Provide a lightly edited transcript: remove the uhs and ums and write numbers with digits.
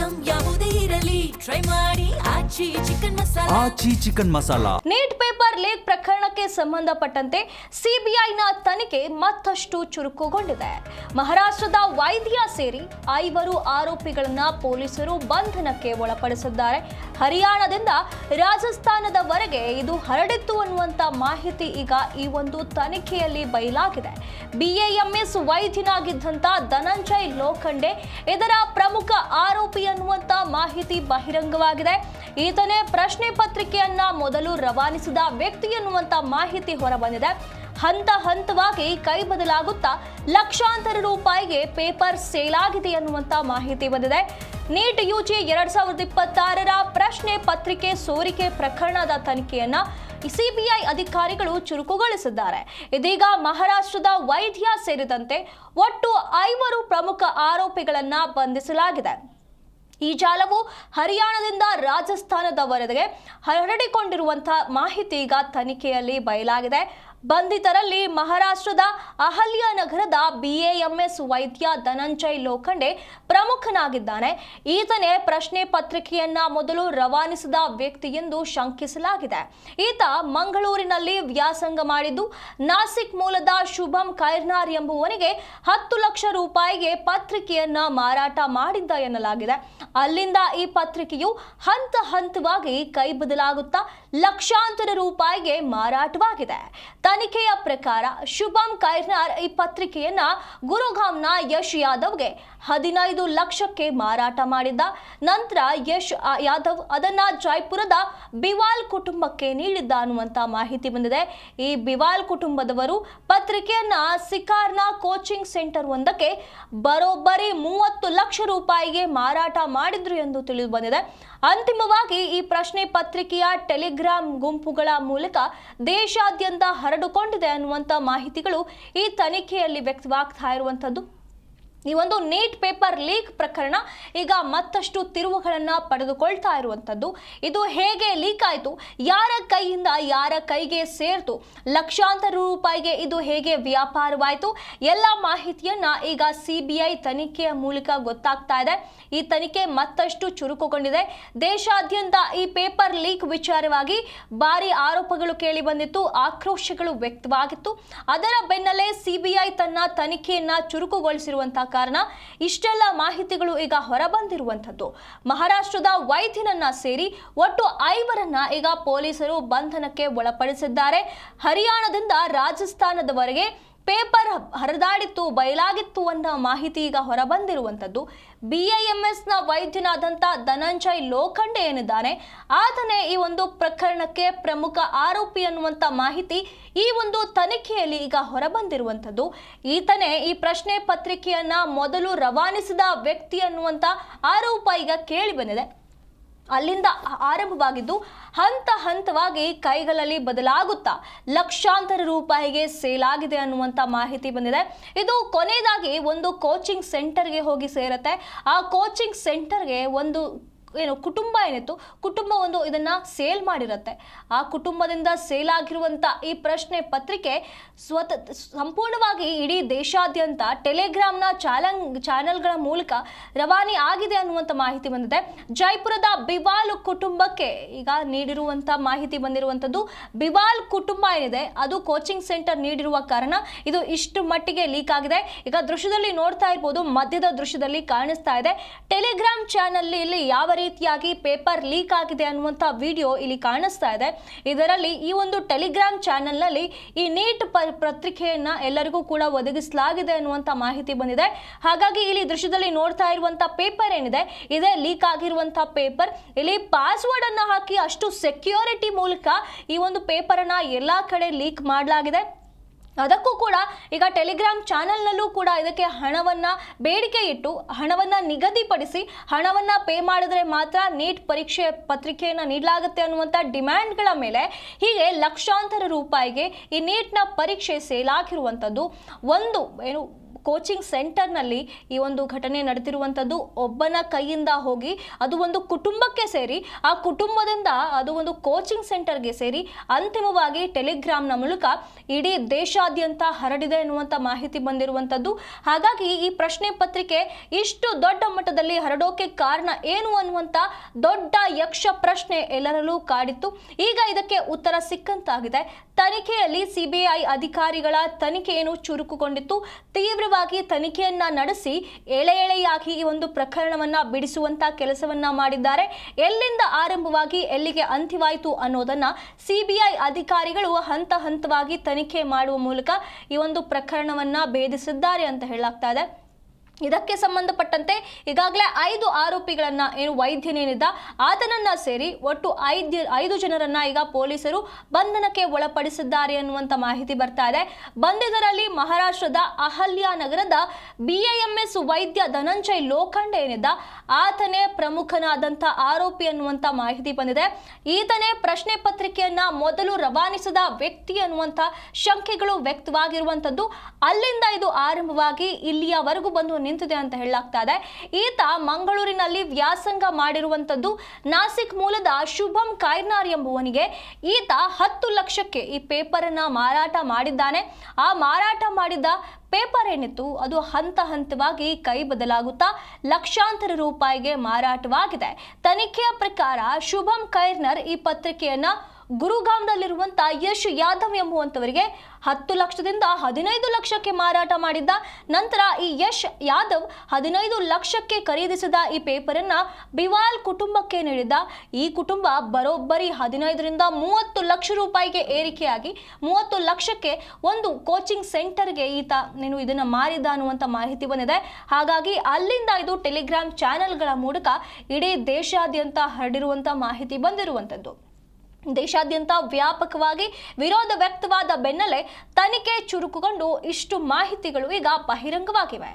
Item ಯಾವುದೇ ಇರಲಿ try ಮಾಡಿ Aachi chicken masala. NEET paper leak ಪ್ರಕರಣಕ್ಕೆ ಸಂಬಂಧಪಟ್ಟಂತೆ ಸಿಬಿಐನ ತನಿಖೆ ಮತ್ತಷ್ಟು ಚುರುಕುಗೊಂಡಿದೆ. ಮಹಾರಾಷ್ಟ್ರದ ವೈದ್ಯ ಸೇರಿ 5 ಆರೋಪಿಗಳನ್ನ ಪೊಲೀಸರು ಬಂಧನಕ್ಕೆ ಒಳಪಡಿಸಿದ್ದಾರೆ. ಹರಿಯಾಣದಿಂದ ರಾಜಸ್ಥಾನದವರೆಗೆ ಇದು ಹರಡಿತ್ತು ಅನ್ನುವಂತ ಮಾಹಿತಿ ಈಗ ಈ ಒಂದು ತನಿಖೆಯಲ್ಲಿ ಬಯಲಾಗಿದೆ. BAMS ವೈದ್ಯನಾಗಿದ್ದಂತ ಧನಂಜಯ್ ಲೋಖಂಡೆ ಇದರ ಪ್ರಮುಖ ಆರೋಪಿ ಅನ್ನುವಂತ ಮಾಹಿತಿ ಬಹಿರಂಗವಾಗಿದೆ. ಈತನೇ ಪ್ರಶ್ನೆ ಪತ್ರಿಕೆಯನ್ನ ಮೊದಲು ರವಾನಿಸಿದ ವ್ಯಕ್ತಿ ಎನ್ನುವಂತ ಮಾಹಿತಿ ಹೊರಬಂದಿದೆ. ಹಂತ ಹಂತವಾಗಿ ಕೈ ಬದಲಾಗುತ್ತಾ ಲಕ್ಷಾಂತರ ರೂಪಾಯಿಗೆ ಪೇಪರ್ ಸೇಲ್ ಆಗಿದೆ ಅನ್ನುವಂತ ಮಾಹಿತಿ ಬಂದಿದೆ. ನೀಟ್ UG 2026ರ ಪ್ರಶ್ನೆ ಪತ್ರಿಕೆ ಸೋರಿಕೆ ಪ್ರಕರಣದ ತನಿಖೆಯನ್ನ ಸಿಬಿಐ ಅಧಿಕಾರಿಗಳು ಚುರುಕುಗೊಳಿಸಿದ್ದಾರೆ. ಇದೀಗ ಮಹಾರಾಷ್ಟ್ರದ ವೈದ್ಯ ಸೇರಿದಂತೆ ಒಟ್ಟು 5 ಪ್ರಮುಖ ಆರೋಪಿಗಳನ್ನ ಬಂಧಿಸಲಾಗಿದೆ. ಈ ಜಾಲವು ಹರಿಯಾಣದಿಂದ ರಾಜಸ್ಥಾನದವರೆಗೆ ಹರಡಿಕೊಂಡಿರುವಂತಹ ಮಾಹಿತಿ ಈಗ ತನಿಖೆಯಲ್ಲಿ ಬಯಲಾಗಿದೆ. ಬಂಧಿತರಲ್ಲಿ ಮಹಾರಾಷ್ಟ್ರದ ಅಹಲ್ಯ ನಗರದ BAMS ವೈದ್ಯ ಧನಂಜಯ್ ಲೋಖಂಡೆ ಪ್ರಮುಖನಾಗಿದ್ದಾನೆ. ಈತನೇ ಪ್ರಶ್ನೆ ಪತ್ರಿಕೆಯನ್ನ ಮೊದಲು ರವಾನಿಸಿದ ವ್ಯಕ್ತಿ ಎಂದು ಶಂಕಿಸಲಾಗಿದೆ. ಈತ ಮಂಗಳೂರಿನಲ್ಲಿ ವ್ಯಾಸಂಗ ಮಾಡಿದ್ದು ನಾಸಿಕ್ ಮೂಲದ ಶುಭಂ ಖೈರ್ನಾರ್ ಎಂಬುವನಿಗೆ 10 ಲಕ್ಷ ರೂಪಾಯಿಗೆ ಪತ್ರಿಕೆಯನ್ನ ಮಾರಾಟ ಮಾಡಿದ್ದ ಎನ್ನಲಾಗಿದೆ. ಅಲ್ಲಿಂದ ಈ ಪತ್ರಿಕೆಯು ಹಂತ ಹಂತವಾಗಿ ಕೈ ಬದಲಾಗುತ್ತಾ ಲಕ್ಷಾಂತರ ರೂಪಾಯಿಗೆ ಮಾರಾಟವಾಗಿದೆ. ತನಿಖೆಯ ಪ್ರಕಾರ ಶುಭಂ ಖೈರ್ನಾರ್ ಈ ಪತ್ರಿಕೆಯನ್ನ ಗುರುಗಾಂವ್ನ ಯಶ್ ಯಾದವ್ಗೆ 15 ಲಕ್ಷಕ್ಕೆ ಮಾರಾಟ ಮಾಡಿದ್ದ. ನಂತರ ಯಶ್ ಯಾದವ್ ಅದನ್ನ ಜೈಪುರದ ಬಿವಾಲ್ ಕುಟುಂಬಕ್ಕೆ ನೀಡಿದ್ದ ಅನ್ನುವಂತ ಮಾಹಿತಿ ಬಂದಿದೆ. ಈ ಬಿವಾಲ್ ಕುಟುಂಬದವರು ಪತ್ರಿಕೆಯನ್ನ ಸಿಕಾರ್ನ ಕೋಚಿಂಗ್ ಸೆಂಟರ್ ಒಂದಕ್ಕೆ ಬರೋಬ್ಬರಿ 30 ಲಕ್ಷ ರೂಪಾಯಿಗೆ ಮಾರಾಟ ಮಾಡಿದ್ರು ಎಂದು ತಿಳಿದು ಬಂದಿದೆ. ಅಂತಿಮವಾಗಿ ಈ ಪ್ರಶ್ನೆ ಪತ್ರಿಕೆಯ ಟೆಲಿಗ್ರಾಮ್ ಗುಂಪುಗಳ ಮೂಲಕ ದೇಶಾದ್ಯಂತ ಹರಡಿಕೊಂಡಿದೆ ಅನ್ನುವಂಥ ಮಾಹಿತಿಗಳು ಈ ತನಿಖೆಯಲ್ಲಿ ವ್ಯಕ್ತವಾಗ್ತಾ ಇರುವಂಥದ್ದು. ಈ ಒಂದು ನೀಟ್ ಪೇಪರ್ ಲೀಕ್ ಪ್ರಕರಣ ಈಗ ಮತ್ತಷ್ಟು ತಿರುವುಗಳನ್ನು ಪಡೆದುಕೊಳ್ತಾ ಇರುವಂಥದ್ದು. ಇದು ಹೇಗೆ ಲೀಕ್ ಆಯಿತು, ಯಾರ ಕೈಯಿಂದ ಯಾರ ಕೈಗೆ ಸೇರ್ತು, ಲಕ್ಷಾಂತರ ರೂಪಾಯಿಗೆ ಇದು ಹೇಗೆ ವ್ಯಾಪಾರವಾಯಿತು, ಎಲ್ಲ ಮಾಹಿತಿಯನ್ನ ಈಗ CBI ತನಿಖೆಯ ಮೂಲಕ ಗೊತ್ತಾಗ್ತಾ ಇದೆ. ಈ ತನಿಖೆ ಮತ್ತಷ್ಟು ಚುರುಕುಗೊಂಡಿದೆ. ದೇಶಾದ್ಯಂತ ಈ ಪೇಪರ್ ಲೀಕ್ ವಿಚಾರವಾಗಿ ಭಾರಿ ಆರೋಪಗಳು ಕೇಳಿ ಬಂದಿತ್ತು, ಆಕ್ರೋಶಗಳು ವ್ಯಕ್ತವಾಗಿತ್ತು. ಅದರ ಬೆನ್ನಲ್ಲೇ CBI ತನ್ನ ತನಿಖೆಯನ್ನ ಚುರುಕುಗೊಳಿಸಿರುವಂತಹ ಕಾರಣ ಇಷ್ಟೆಲ್ಲ ಮಾಹಿತಿಗಳು ಈಗ ಹೊರಬಂದಿರುವಂಥದ್ದು. ಮಹಾರಾಷ್ಟ್ರದ ವೈದ್ಯನನ್ನ ಸೇರಿ ಒಟ್ಟು 5ರನ್ನ ಈಗ ಪೊಲೀಸರು ಬಂಧನಕ್ಕೆ ಒಳಪಡಿಸಿದ್ದಾರೆ. ಹರಿಯಾಣದಿಂದ ರಾಜಸ್ಥಾನದವರೆಗೆ ಪೇಪರ್ ಹರಿದಾಡಿತ್ತು, ಬಯಲಾಗಿತ್ತು ಅನ್ನೋ ಮಾಹಿತಿ ಈಗ ಹೊರಬಂದಿರುವಂಥದ್ದು. BAMSನ ವೈದ್ಯನಾದಂಥ ಧನಂಜಯ್ ಲೋಖಂಡೆ ಏನಿದ್ದಾನೆ ಆತನೇ ಈ ಒಂದು ಪ್ರಕರಣಕ್ಕೆ ಪ್ರಮುಖ ಆರೋಪಿ ಅನ್ನುವಂಥ ಮಾಹಿತಿ ಈ ಒಂದು ತನಿಖೆಯಲ್ಲಿ ಈಗ ಹೊರಬಂದಿರುವಂಥದ್ದು. ಈತನೇ ಈ ಪ್ರಶ್ನೆ ಪತ್ರಿಕೆಯನ್ನ ಮೊದಲು ರವಾನಿಸಿದ ವ್ಯಕ್ತಿ ಅನ್ನುವಂಥ ಆರೋಪ ಈಗ ಕೇಳಿ ಬಂದಿದೆ. ಅಲ್ಲಿಂದ ಆರಂಭವಾಗಿದ್ದು ಹಂತ ಹಂತವಾಗಿ ಕೈಗಳಲ್ಲಿ ಬದಲಾಗುತ್ತಾ ಲಕ್ಷಾಂತರ ರೂಪಾಯಿಗೆ ಸೇಲ್ ಆಗಿದೆ ಅನ್ನುವಂಥ ಮಾಹಿತಿ ಬಂದಿದೆ. ಇದು ಕೊನೆಯದಾಗಿ ಒಂದು ಕೋಚಿಂಗ್ ಸೆಂಟರ್ಗೆ ಹೋಗಿ ಸೇರುತ್ತೆ. ಆ ಕೋಚಿಂಗ್ ಸೆಂಟರ್ಗೆ ಒಂದು ಕುಟುಂಬ ಏನಿತ್ತು, ಕುಟುಂಬ ಒಂದು ಇದನ್ನ ಸೇಲ್ ಮಾಡಿರುತ್ತೆ. ಆ ಕುಟುಂಬದಿಂದ ಸೇಲ್ ಆಗಿರುವಂತ ಈ ಪ್ರಶ್ನೆ ಪತ್ರಿಕೆ ಸಂಪೂರ್ಣವಾಗಿ ಇಡೀ ದೇಶಾದ್ಯಂತ ಟೆಲಿಗ್ರಾಮ್ನ ಚಾನೆಲ್ಗಳ ಮೂಲಕ ರವಾನೆ ಆಗಿದೆ ಅನ್ನುವಂಥ ಮಾಹಿತಿ ಬಂದಿದೆ. ಜೈಪುರದ ಬಿವಾಲ್ ಕುಟುಂಬಕ್ಕೆ ಈಗ ನೀಡಿರುವಂತ ಮಾಹಿತಿ ಬಂದಿರುವಂಥದ್ದು. ಬಿವಾಲ್ ಕುಟುಂಬ ಏನಿದೆ ಅದು ಕೋಚಿಂಗ್ ಸೆಂಟರ್ ನೀಡಿರುವ ಕಾರಣ ಇದು ಇಷ್ಟು ಮಟ್ಟಿಗೆ ಲೀಕ್ ಆಗಿದೆ. ಈಗ ದೃಶ್ಯದಲ್ಲಿ ನೋಡ್ತಾ ಇರ್ಬೋದು, ಮಧ್ಯದ ದೃಶ್ಯದಲ್ಲಿ ಕಾಣಿಸ್ತಾ ಇದೆ ಟೆಲಿಗ್ರಾಮ್ ಚಾನೆಲ್ ಇಲ್ಲಿ ಯಾವ ರೀತಿಯಾಗಿ ಪೇಪರ್ ಲೀಕ್ ಆಗಿದೆ ಅನ್ನುವಂಥ ವಿಡಿಯೋ ಇಲ್ಲಿ ಕಾಣಿಸ್ತಾ ಇದೆ. ಇದರಲ್ಲಿ ಈ ಒಂದು ಟೆಲಿಗ್ರಾಮ್ ಚಾನೆಲ್ ನಲ್ಲಿ ಈ ನೀಟ್ ಪತ್ರಿಕೆಯನ್ನ ಎಲ್ಲರಿಗೂ ಕೂಡ ಒದಗಿಸಲಾಗಿದೆ ಅನ್ನುವಂಥ ಮಾಹಿತಿ ಬಂದಿದೆ. ಹಾಗಾಗಿ ಇಲ್ಲಿ ದೃಶ್ಯದಲ್ಲಿ ನೋಡ್ತಾ ಇರುವಂತ ಪೇಪರ್ ಏನಿದೆ ಇದೇ ಲೀಕ್ ಆಗಿರುವಂತ ಪೇಪರ್. ಇಲ್ಲಿ ಪಾಸ್ವರ್ಡ್ ಅನ್ನ ಹಾಕಿ ಅಷ್ಟು ಸೆಕ್ಯೂರಿಟಿ ಮೂಲಕ ಈ ಒಂದು ಪೇಪರ್ ಅನ್ನ ಎಲ್ಲಾ ಕಡೆ ಲೀಕ್ ಮಾಡಲಾಗಿದೆ. ಅದಕ್ಕೂ ಕೂಡ ಈಗ ಟೆಲಿಗ್ರಾಮ್ ಚಾನೆಲ್ನಲ್ಲೂ ಕೂಡ ಇದಕ್ಕೆ ಹಣವನ್ನ ಬೇಡಿಕೆ ಇಟ್ಟು ಹಣವನ್ನ ನಿಗದಿಪಡಿಸಿ ಹಣವನ್ನ ಪೇ ಮಾಡಿದ್ರೆ ಮಾತ್ರ ನೀಟ್ ಪರೀಕ್ಷೆ ಪತ್ರಿಕೆಯನ್ನು ನೀಡಲಾಗುತ್ತೆ ಅನ್ನುವಂಥ ಡಿಮ್ಯಾಂಡ್ಗಳ ಮೇಲೆ ಹೀಗೆ ಲಕ್ಷಾಂತರ ರೂಪಾಯಿಗೆ ಈ ನೀಟ್ನ ಪರೀಕ್ಷೆ ಸೇಲ್ ಆಗಿರುವಂಥದ್ದು. ಒಂದು ಕೋಚಿಂಗ್ ಸೆಂಟರ್ನಲ್ಲಿ ಈ ಒಂದು ಘಟನೆ ನಡೆದಿರುವಂಥದ್ದು. ಒಬ್ಬನ ಕೈಯಿಂದ ಹೋಗಿ ಅದು ಒಂದು ಕುಟುಂಬಕ್ಕೆ ಸೇರಿ, ಆ ಕುಟುಂಬದಿಂದ ಅದು ಒಂದು ಕೋಚಿಂಗ್ ಸೆಂಟರ್ಗೆ ಸೇರಿ ಅಂತಿಮವಾಗಿ ಟೆಲಿಗ್ರಾಮ್ನ ಮೂಲಕ ಇಡೀ ದೇಶಾದ್ಯಂತ ಹರಡಿದೆ ಎನ್ನುವಂಥ ಮಾಹಿತಿ ಬಂದಿರುವಂಥದ್ದು. ಹಾಗಾಗಿ ಈ ಪ್ರಶ್ನೆ ಪತ್ರಿಕೆ ಇಷ್ಟು ದೊಡ್ಡ ಮಟ್ಟದಲ್ಲಿ ಹರಡೋಕೆ ಕಾರಣ ಏನು ಅನ್ನುವಂಥ ದೊಡ್ಡ ಯಕ್ಷ ಪ್ರಶ್ನೆ ಎಲ್ಲರಲ್ಲೂ ಕಾಡಿತ್ತು. ಈಗ ಇದಕ್ಕೆ ಉತ್ತರ ಸಿಕ್ಕಂತಾಗಿದೆ. ತನಿಖೆಯಲ್ಲಿ ಸಿಬಿಐ ಅಧಿಕಾರಿಗಳ ತನಿಖೆಯನ್ನು ಚುರುಕುಗೊಂಡಿತ್ತು. ತೀವ್ರವಾಗಿ ತನಿಖೆಯನ್ನ ನಡೆಸಿ ಎಳೆ ಎಳೆಯಾಗಿ ಈ ಒಂದು ಪ್ರಕರಣವನ್ನ ಬಿಡಿಸುವಂತ ಕೆಲಸವನ್ನ ಮಾಡಿದ್ದಾರೆ. ಎಲ್ಲಿಂದ ಆರಂಭವಾಗಿ ಎಲ್ಲಿಗೆ ಅಂತ್ಯವಾಯಿತು ಅನ್ನೋದನ್ನ ಸಿಬಿಐ ಅಧಿಕಾರಿಗಳು ಹಂತ ಹಂತವಾಗಿ ತನಿಖೆ ಮಾಡುವ ಮೂಲಕ ಈ ಒಂದು ಪ್ರಕರಣವನ್ನ ಭೇದಿಸಿದ್ದಾರೆ ಅಂತ ಹೇಳಲಾಗ್ತಾ ಇದೆ. ಇದಕ್ಕೆ ಸಂಬಂಧಪಟ್ಟಂತೆ ಈಗಾಗಲೇ 5 ಆರೋಪಿಗಳನ್ನ ಏನು ವೈದ್ಯನೇನಿದ್ದ ಆತನನ್ನ ಸೇರಿ ಒಟ್ಟು 5 ಜನರನ್ನ ಈಗ ಪೊಲೀಸರು ಬಂಧನಕ್ಕೆ ಒಳಪಡಿಸಿದ್ದಾರೆ ಅನ್ನುವಂಥ ಮಾಹಿತಿ ಬರ್ತಾ ಇದೆ. ಬಂಧಿತರಲ್ಲಿ ಮಹಾರಾಷ್ಟ್ರದ ಅಹಲ್ಯ ನಗರದ BIMS ವೈದ್ಯ ಧನಂಜಯ್ ಲೋಖಂಡೆ ಏನಿದ್ದ ಆತನೇ ಪ್ರಮುಖನಾದಂಥ ಆರೋಪಿ ಅನ್ನುವಂಥ ಮಾಹಿತಿ ಬಂದಿದೆ. ಈತನೇ ಪ್ರಶ್ನೆ ಪತ್ರಿಕೆಯನ್ನ ಮೊದಲು ರವಾನಿಸಿದ ವ್ಯಕ್ತಿ ಅನ್ನುವಂಥ ಶಂಕೆಗಳು ವ್ಯಕ್ತವಾಗಿರುವಂಥದ್ದು. ಅಲ್ಲಿಂದ ಇದು ಆರಂಭವಾಗಿ ಇಲ್ಲಿಯವರೆಗೂ ಬಂದು ನಿಂತಿದೆ ಅಂತ ಹೇಳಲಾಗ್ತಾ ಇದೆ. ಈತ ಮಂಗಳೂರಿನಲ್ಲಿ ವ್ಯಾಸಂಗ ಮಾಡಿರುವಂತದ್ದು. ನಾಸಿಕ್ ಮೂಲದ ಶುಭಂ ಕೈರ್ನಾರ್ ಎಂಬುವನಿಗೆ ಈತ 10 ಲಕ್ಷಕ್ಕೆ ಈ ಪೇಪರ್ ಅನ್ನ ಮಾರಾಟ ಮಾಡಿದ್ದಾನೆ. ಆ ಮಾರಾಟ ಮಾಡಿದ ಪೇಪರ್ ಏನಿತ್ತು ಅದು ಹಂತ ಹಂತವಾಗಿ ಕೈ ಬದಲಾಗುತ್ತಾ ಲಕ್ಷಾಂತರ ರೂಪಾಯಿಗೆ ಮಾರಾಟವಾಗಿದೆ. ತನಿಖೆಯ ಪ್ರಕಾರ ಶುಭಂ ಕೈರ್ನರ್ ಈ ಪತ್ರಿಕೆಯನ್ನ ಗುರುಗಾಂವ್ನಲ್ಲಿರುವಂತ ಯಶ್ ಯಾದವ್ ಎಂಬುವಂತವರಿಗೆ 10 ಲಕ್ಷದಿಂದ 15 ಲಕ್ಷಕ್ಕೆ ಮಾರಾಟ ಮಾಡಿದ್ದ. ನಂತರ ಈ ಯಶ್ ಯಾದವ್ 15 ಲಕ್ಷಕ್ಕೆ ಖರೀದಿಸಿದ ಈ ಪೇಪರ್ ಅನ್ನ ಬಿವಾಲ್ ಕುಟುಂಬಕ್ಕೆ ನೀಡಿದ್ದ. ಈ ಕುಟುಂಬ ಬರೋಬ್ಬರಿ 15ರಿಂದ 30 ಲಕ್ಷ ರೂಪಾಯಿಗೆ ಏರಿಕೆಯಾಗಿ 30 ಲಕ್ಷಕ್ಕೆ ಒಂದು ಕೋಚಿಂಗ್ ಸೆಂಟರ್ಗೆ ಈತ ನೀನು ಇದನ್ನ ಮಾರಿದ ಅನ್ನುವಂಥ ಮಾಹಿತಿ ಬಂದಿದೆ. ಹಾಗಾಗಿ ಅಲ್ಲಿಂದ ಇದು ಟೆಲಿಗ್ರಾಮ್ ಚಾನೆಲ್ಗಳ ಮೂಲಕ ಇಡೀ ದೇಶಾದ್ಯಂತ ಹರಡಿರುವಂಥ ಮಾಹಿತಿ ಬಂದಿರುವಂಥದ್ದು. ದೇಶಾದ್ಯಂತ ವ್ಯಾಪಕವಾಗಿ ವಿರೋಧ ವ್ಯಕ್ತವಾದ ಬೆನ್ನಲ್ಲೇ ತನಿಖೆ ಚುರುಕುಗೊಂಡು ಇಷ್ಟು ಮಾಹಿತಿಗಳು ಈಗ ಬಹಿರಂಗವಾಗಿವೆ.